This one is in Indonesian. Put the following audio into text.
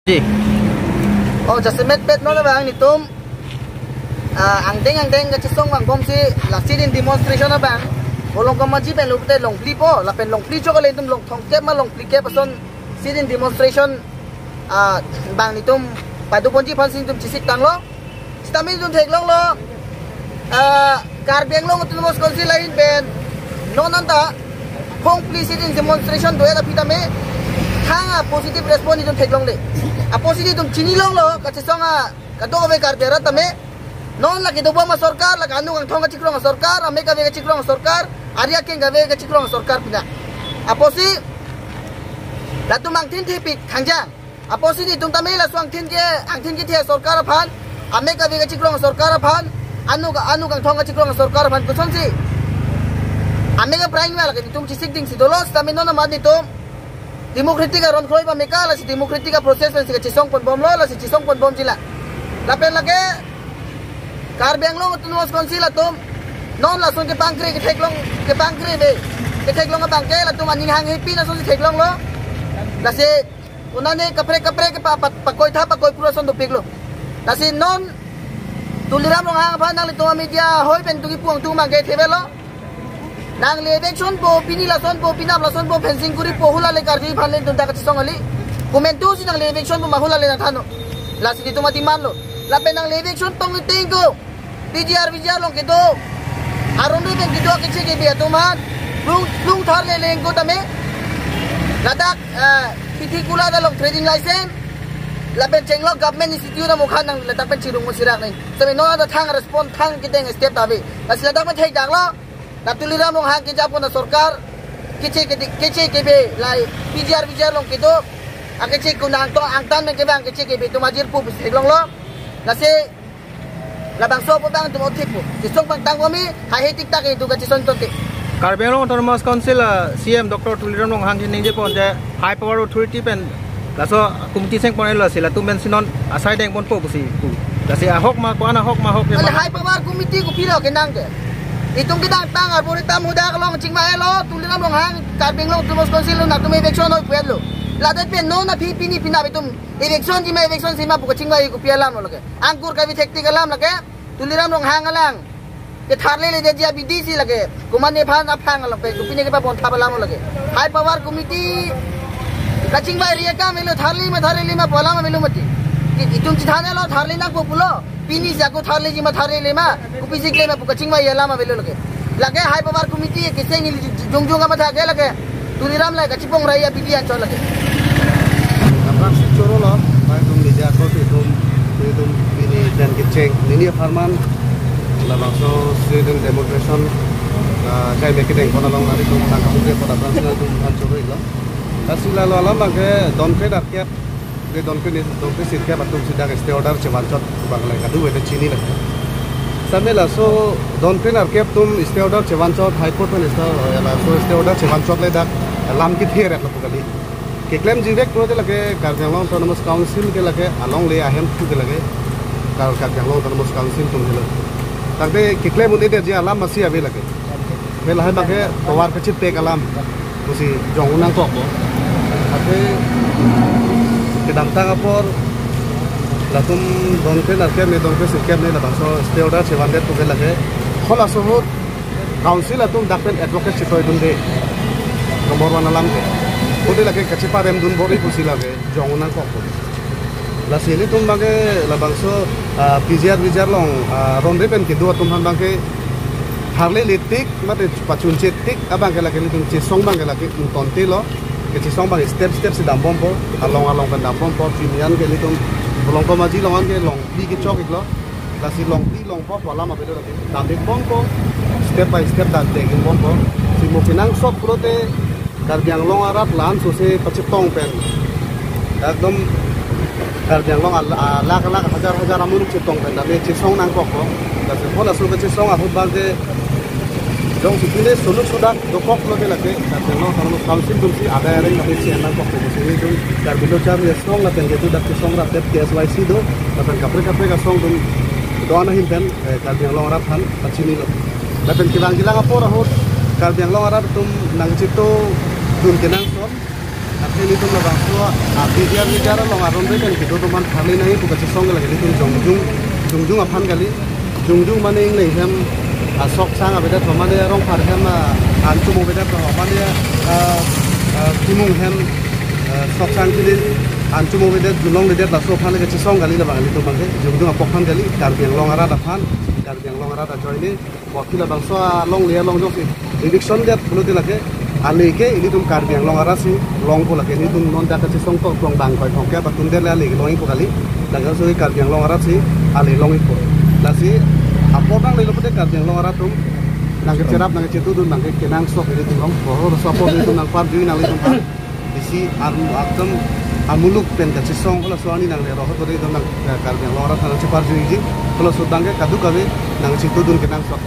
Ji. Oh, just met no na bang nitum. Ang deng ka chisong bang bom si la sidin demonstration na bang. Bolong ko maji pen lupte long pli po, la pen long pli chocolate tum long thong kep ma long pli kep pason sidin demonstration bang nitum padu ponji phansin tum chisik tang lo. Stami tum thek long lo. Karbeng long tum mos konsi lain pen. No nanta hong pli sidin demonstration doya ka pitame. Hanga positive response tum thek long le. Positive tum chini long lo ka chisong ka do ka karbera tame. Non lagi tu buat masyarakat, lagi anu ang thong kecik long masyarakat, Amerika vega kecik long masyarakat, Arya keng gawe kecik long masyarakat pina. Apa sih? Latu mangtin tipik kangjang. Apa sih ni tum tamai la suang tin ke ang tin ke tiya masyarakat pan, Amerika vega kecik long masyarakat pan, anu ang thong kecik long masyarakat pan kuson sih. Amerika prime lagi tum cisik ding si dolos, tapi non amat ni tum. Demokratika ron kroi pa Amerika la si demokratika proses la si cisong pon bom lo la si cisong pon bom sila. Lapen lagi Karbeng long tu nuas konsil atum non la sun ke pangkri ke theklong ke pangkri be ke theklong ka bangke la tum aning hang hipi na sun theklong lo la se unane kapre ke pakoi tha pakoi pura son do piglo la se non tuliram long hang pha nang le to media hoi pen tu ki puang tu mang ke thebelo nang le election bo pini la son bo pinam la son bo fencing kuri po hula le karji phan le tunda ka song ali komentu si nang le election bo mahula le na thano la se tu mati man lo la pen nang le election tong le tengo Bijar long gitu, arundu ben gitu kecil ke biar tuman, lung thar le lengko tame, ladak piti kula dah long trading license, lapen cenglok government institute na mukha nang ladak pen cirung musirak nih, tapi no ada thang respon thang kita yang step tabi, nasi ladak pen thai jang lo, natuliram long hang kita pun sorkar, kecil ke be, lai bijar long gitu, kecil kunang to angtan men ke bang kecil ke be tu majir pu bisik long lo, nasi labang so po bang tu motif po. Cisong pang tangwa mi hai tiktak itu ka cisong tonti. Karbeng long Autonomous Council CM Dr. Tuliram long hang ning je pon je high power authority pen laso kumti seng pon elo sila tu men sinon asai deng pon po pusi ku. Lasi ahok ma ko ana hok ma hok ya. High power committee ko pilo kenang ke. Itong kita tang arbori tamuda ka long chingma elo Tuliram long hang Karbeng long Autonomous Council na tu me election hoy puelo. Ladat pen no na pini pinabitum election di ma election sima buka chingwa ko pialam lo lage angkur ka bi thekti kalam lage tuliram long hang alang ke tharle le dia bdc lage kumane phan aphang alang pe kupine ke pa bon thabalam lage high power committee ka chingwa ria ka melo tharli ma bola ma melo mati itum chi thane lo tharli na ko pulo pini ja ko tharle ji ma tharle le ma kupisik le ma buka chingwa yala ma melo lage high power committee ke seng jongjong ma tha ge lage tuliram la ka chipong raya bibian chol lage Coro lo, mai tum di jako tum ini dan keceng ini farman la bangso student demonstration kai me kedeng kona long hari tum tangka mungke pada bangsa tum kan coro ilo kasila lo alam ke don ke dak ke don ke sit ke batum sidak stay order cewancot bangla kadu eta chini la samela so don ke nar ke tum stay order cewancot high court men stay order cewancot le dak lam ki ther ek kali ke claim direct pro de lage Karbeng long Autonomous Council ke lage along le ahem tu ke lage Karbeng long Autonomous Council tum helo takde ke claim unde de alam masi ave lage bel hai bage towar ke chip pe kalam usi jongunang ko ate ke damta kapor latum don ke nar ke me don ke se ne la so stay order chewande tu ke lage khola sohut council atum dakpen advocate chitoy dunde nomor 1 alam ke udah lagi kecipa rem dun bori pusi lagi jongunan kok la sini tum bage la bangso bijar long ronde pen ke dua tum bangke harle litik mate pacun cetik abang ke lagi tum cisong bang ke lagi tonti lo ke cisong bang step sedang bompo along kan dam bompo pimian ke litum long ko maji longan ke long pi ke chok lo la si long pi long po wala ma bedo lagi dam bompo step by step dan deng bompo si mo kinang sok prote Karbeng long arat lan sose pacitong pen ekdom Karbeng long lak hajar amur citong pen dabe cisong nang kok da se bola su cisong ahut balde jong sipile suluk sudak dokok lo lage Karbeng long Autonomous Council dum si ada yang nabe si nang kok se ni dum Karbeng lo char song la pen gitu dak cisong ra tep KSYC do da pen kapre ka song dum do ana hin pen Karbeng long arat han pacini lo da pen kilang apor ahut Karbeng long arat tum nang cito dun kenang son Tapi ini tuh labang so bicara long aron deh kan gitu teman kali nai bukan sesong lagi itu jungjung apaan kali jungjung mana yang lain hem sok sang apa dah teman dia rong par hem ancu mau beda teman dia timung hem sok sang jadi ancu mau beda julong dia lah so pan lagi sesong kali labang itu bangke jungjung apa pan kali yang long arah depan yang long arah dah ini wakil labang so long lihat long jok election dia perlu dilake alike ini tuh yang long arah sih long pola ini tuh non data sesong tuh long bang koi kongke patun dia lagi long itu kali dan kalau sih yang long arah sih ali long itu nasi apa orang lagi lepas yang long arah tuh nangke cerap nangke cetu tuh nangke kenang sok ini tuh long bohor sok itu nang par jui nang itu par isi atom amuluk pen kan sesong kalau soalnya nang roh tuh itu nang yang long arah nang cepar jui ji kalau sudangke kadu kami nang cetu tuh kenang sok